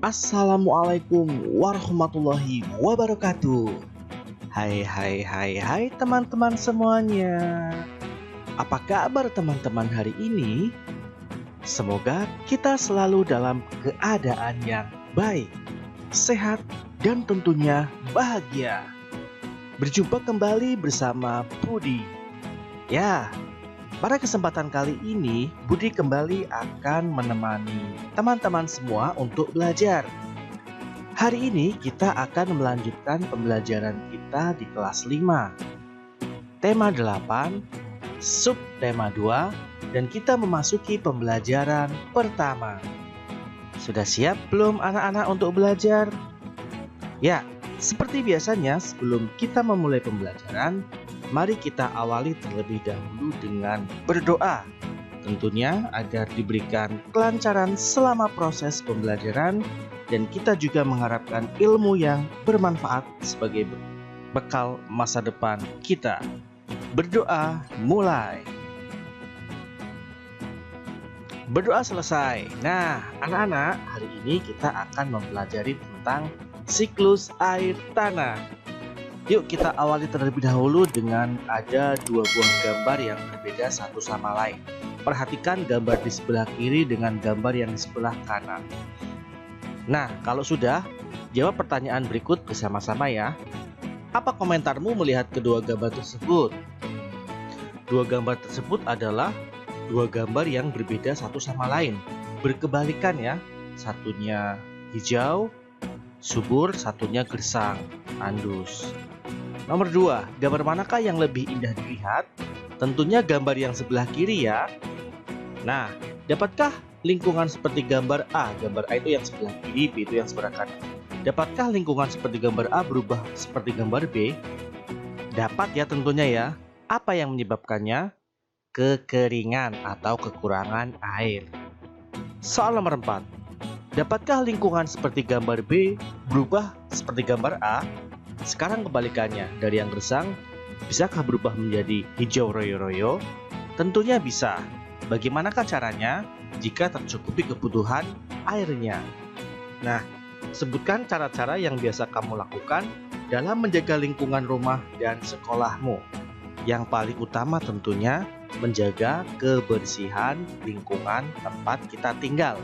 Assalamualaikum warahmatullahi wabarakatuh. Hai teman-teman semuanya. Apa kabar teman-teman hari ini? Semoga kita selalu dalam keadaan yang baik, sehat, dan tentunya bahagia. Berjumpa kembali bersama Budi. Ya, pada kesempatan kali ini, Budi kembali akan menemani teman-teman semua untuk belajar. Hari ini kita akan melanjutkan pembelajaran kita di kelas 5. Tema 8, subtema 2, dan kita memasuki pembelajaran pertama. Sudah siap belum anak-anak untuk belajar? Ya, seperti biasanya sebelum kita memulai pembelajaran, mari kita awali terlebih dahulu dengan berdoa. Tentunya agar diberikan kelancaran selama proses pembelajaran dan kita juga mengharapkan ilmu yang bermanfaat sebagai bekal masa depan kita. Berdoa mulai. Berdoa selesai. Nah, anak-anak, hari ini kita akan mempelajari tentang siklus air tanah. Yuk kita awali terlebih dahulu dengan ada dua buah gambar yang berbeda satu sama lain. Perhatikan gambar di sebelah kiri dengan gambar yang di sebelah kanan. Nah, kalau sudah, jawab pertanyaan berikut bersama-sama ya. Apa komentarmu melihat kedua gambar tersebut? Dua gambar tersebut adalah dua gambar yang berbeda satu sama lain. Berkebalikan ya, satunya hijau, subur, satunya gersang, tandus. Nomor 2, gambar manakah yang lebih indah dilihat? Tentunya gambar yang sebelah kiri ya. Nah, dapatkah lingkungan seperti gambar A? Gambar A itu yang sebelah kiri, B itu yang sebelah kanan. Dapatkah lingkungan seperti gambar A berubah seperti gambar B? Dapat ya tentunya ya. Apa yang menyebabkannya? Kekeringan atau kekurangan air. Soal nomor 4. Dapatkah lingkungan seperti gambar B berubah seperti gambar A? Sekarang kebalikannya, dari yang gersang, bisakah berubah menjadi hijau royo-royo? Tentunya bisa. Bagaimanakah caranya? Jika tercukupi kebutuhan airnya. Nah, sebutkan cara-cara yang biasa kamu lakukan dalam menjaga lingkungan rumah dan sekolahmu. Yang paling utama tentunya menjaga kebersihan lingkungan tempat kita tinggal,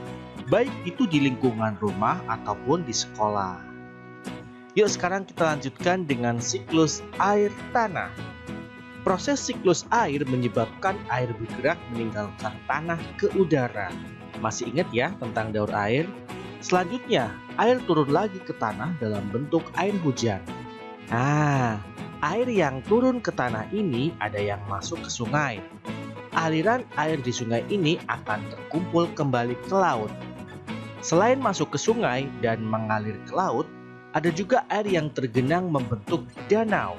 baik itu di lingkungan rumah ataupun di sekolah. Yuk sekarang kita lanjutkan dengan siklus air tanah. Proses siklus air menyebabkan air bergerak meninggalkan tanah ke udara. Masih ingat ya tentang daur air? Selanjutnya, air turun lagi ke tanah dalam bentuk air hujan. Nah, air yang turun ke tanah ini ada yang masuk ke sungai. Aliran air di sungai ini akan terkumpul kembali ke laut. Selain masuk ke sungai dan mengalir ke laut, ada juga air yang tergenang membentuk danau.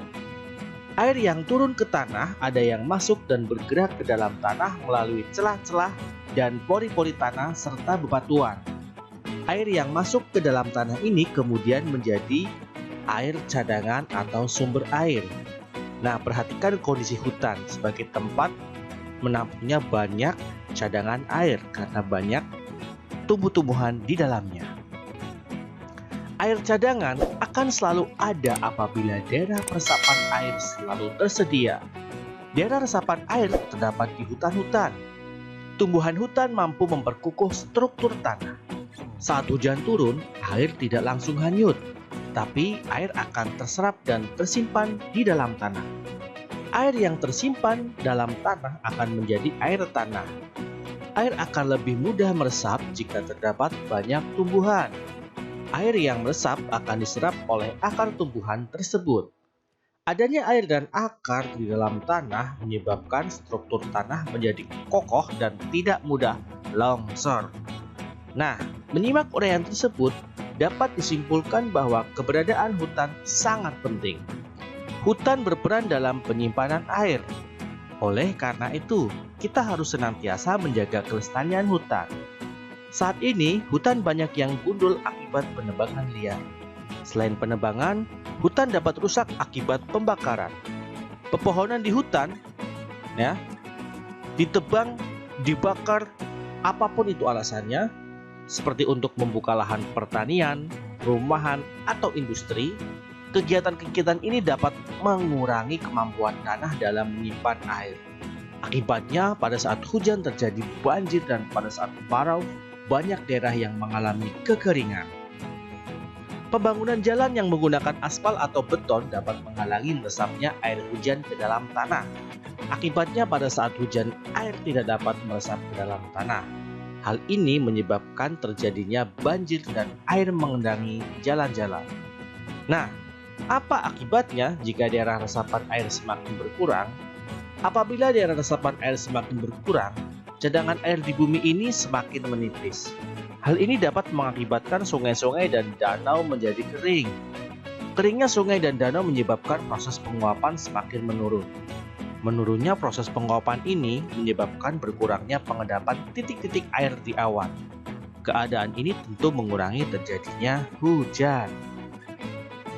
Air yang turun ke tanah ada yang masuk dan bergerak ke dalam tanah melalui celah-celah dan pori-pori tanah serta bebatuan. Air yang masuk ke dalam tanah ini kemudian menjadi air cadangan atau sumber air. Nah, perhatikan kondisi hutan sebagai tempat menampungnya banyak cadangan air karena banyak tumbuh-tumbuhan di dalamnya. Air cadangan akan selalu ada apabila daerah resapan air selalu tersedia. Daerah resapan air terdapat di hutan-hutan. Tumbuhan hutan mampu memperkukuh struktur tanah. Saat hujan turun, air tidak langsung hanyut, tapi air akan terserap dan tersimpan di dalam tanah. Air yang tersimpan dalam tanah akan menjadi air tanah. Air akan lebih mudah meresap jika terdapat banyak tumbuhan. Air yang meresap akan diserap oleh akar tumbuhan tersebut. Adanya air dan akar di dalam tanah menyebabkan struktur tanah menjadi kokoh dan tidak mudah longsor. Nah, menyimak uraian tersebut dapat disimpulkan bahwa keberadaan hutan sangat penting. Hutan berperan dalam penyimpanan air. Oleh karena itu, kita harus senantiasa menjaga kelestarian hutan. Saat ini, hutan banyak yang gundul akibat penebangan liar. Selain penebangan, hutan dapat rusak akibat pembakaran. Pepohonan di hutan, ditebang, dibakar, apapun itu alasannya, seperti untuk membuka lahan pertanian, rumahan, atau industri. Kegiatan-kegiatan ini dapat mengurangi kemampuan tanah dalam menyimpan air. Akibatnya, pada saat hujan terjadi banjir dan pada saat kemarau, banyak daerah yang mengalami kekeringan. Pembangunan jalan yang menggunakan aspal atau beton dapat menghalangi meresapnya air hujan ke dalam tanah. Akibatnya, pada saat hujan, air tidak dapat meresap ke dalam tanah. Hal ini menyebabkan terjadinya banjir dan air mengendangi jalan-jalan. Nah, apa akibatnya jika daerah resapan air semakin berkurang? Apabila daerah resapan air semakin berkurang, cadangan air di bumi ini semakin menipis. Hal ini dapat mengakibatkan sungai-sungai dan danau menjadi kering. Keringnya sungai dan danau menyebabkan proses penguapan semakin menurun. Menurunnya proses penguapan ini menyebabkan berkurangnya pengendapan titik-titik air di awan. Keadaan ini tentu mengurangi terjadinya hujan.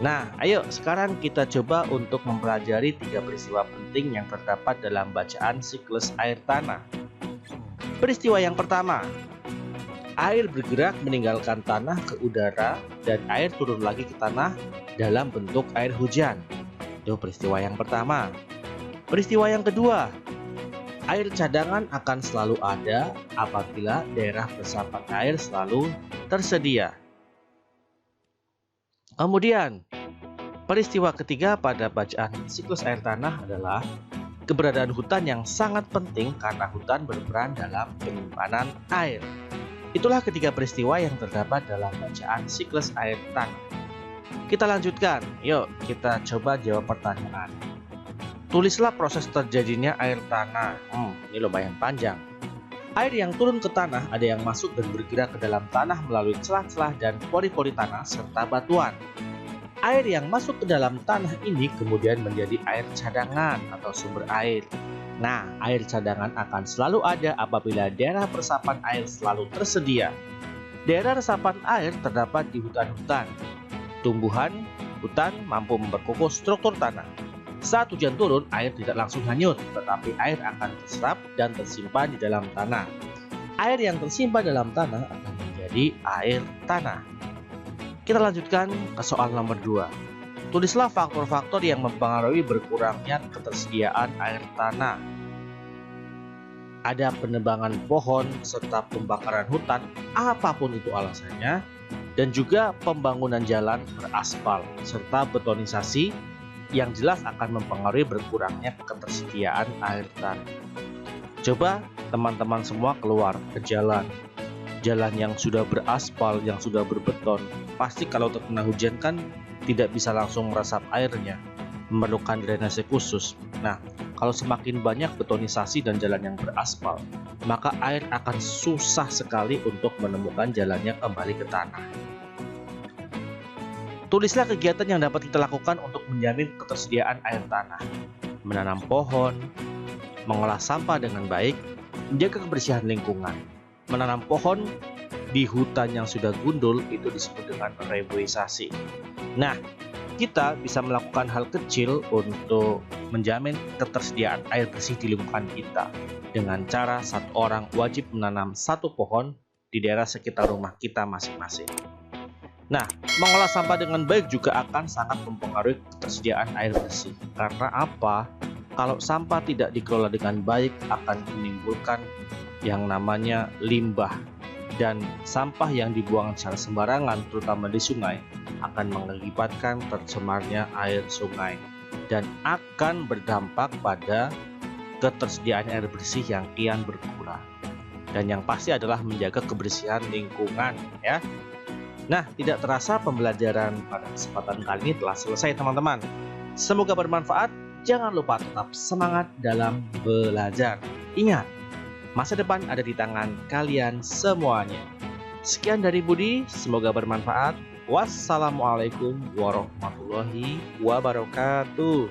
Nah, ayo sekarang kita coba untuk mempelajari 3 peristiwa penting yang terdapat dalam bacaan siklus air tanah. Peristiwa yang pertama, air bergerak meninggalkan tanah ke udara dan air turun lagi ke tanah dalam bentuk air hujan. Itu peristiwa yang pertama. Peristiwa yang kedua, air cadangan akan selalu ada apabila daerah resapan air selalu tersedia. Kemudian, peristiwa ketiga pada bacaan siklus air tanah adalah keberadaan hutan yang sangat penting karena hutan berperan dalam penyimpanan air. Itulah ketiga peristiwa yang terdapat dalam bacaan siklus air tanah. Kita lanjutkan, yuk kita coba jawab pertanyaan. Tulislah proses terjadinya air tanah. Ini lumayan panjang. Air yang turun ke tanah ada yang masuk dan bergerak ke dalam tanah melalui celah-celah dan pori-pori tanah serta batuan. Air yang masuk ke dalam tanah ini kemudian menjadi air cadangan atau sumber air. Nah, air cadangan akan selalu ada apabila daerah resapan air selalu tersedia. Daerah resapan air terdapat di hutan-hutan. Tumbuhan hutan mampu memperkokoh struktur tanah. Saat hujan turun, air tidak langsung hanyut, tetapi air akan terserap dan tersimpan di dalam tanah. Air yang tersimpan dalam tanah akan menjadi air tanah. Kita lanjutkan ke soal nomor 2. Tulislah faktor-faktor yang mempengaruhi berkurangnya ketersediaan air tanah. Ada penebangan pohon serta pembakaran hutan, apapun itu alasannya, dan juga pembangunan jalan beraspal serta betonisasi yang jelas akan mempengaruhi berkurangnya ketersediaan air tanah. Coba teman-teman semua keluar ke jalan yang sudah beraspal, yang sudah berbeton. Pasti kalau terkena hujan kan tidak bisa langsung meresap airnya, memerlukan drainase khusus. Nah, kalau semakin banyak betonisasi dan jalan yang beraspal, maka air akan susah sekali untuk menemukan jalannya kembali ke tanah. Tulislah kegiatan yang dapat kita lakukan untuk menjamin ketersediaan air tanah. Menanam pohon, mengolah sampah dengan baik, menjaga kebersihan lingkungan. Menanam pohon di hutan yang sudah gundul itu disebut dengan reboisasi. Nah, kita bisa melakukan hal kecil untuk menjamin ketersediaan air bersih di lingkungan kita dengan cara satu orang wajib menanam 1 pohon di daerah sekitar rumah kita masing-masing. Nah, mengolah sampah dengan baik juga akan sangat mempengaruhi ketersediaan air bersih. Karena apa? Kalau sampah tidak dikelola dengan baik akan menimbulkan yang namanya limbah. Dan sampah yang dibuang secara sembarangan, terutama di sungai, akan mengakibatkan tercemarnya air sungai dan akan berdampak pada ketersediaan air bersih yang kian berkurang. Dan yang pasti adalah menjaga kebersihan lingkungan, ya. Nah, tidak terasa pembelajaran pada kesempatan kali ini telah selesai, teman-teman. Semoga bermanfaat. Jangan lupa tetap semangat dalam belajar. Ingat, masa depan ada di tangan kalian semuanya. Sekian dari Budi, semoga bermanfaat. Wassalamualaikum warahmatullahi wabarakatuh.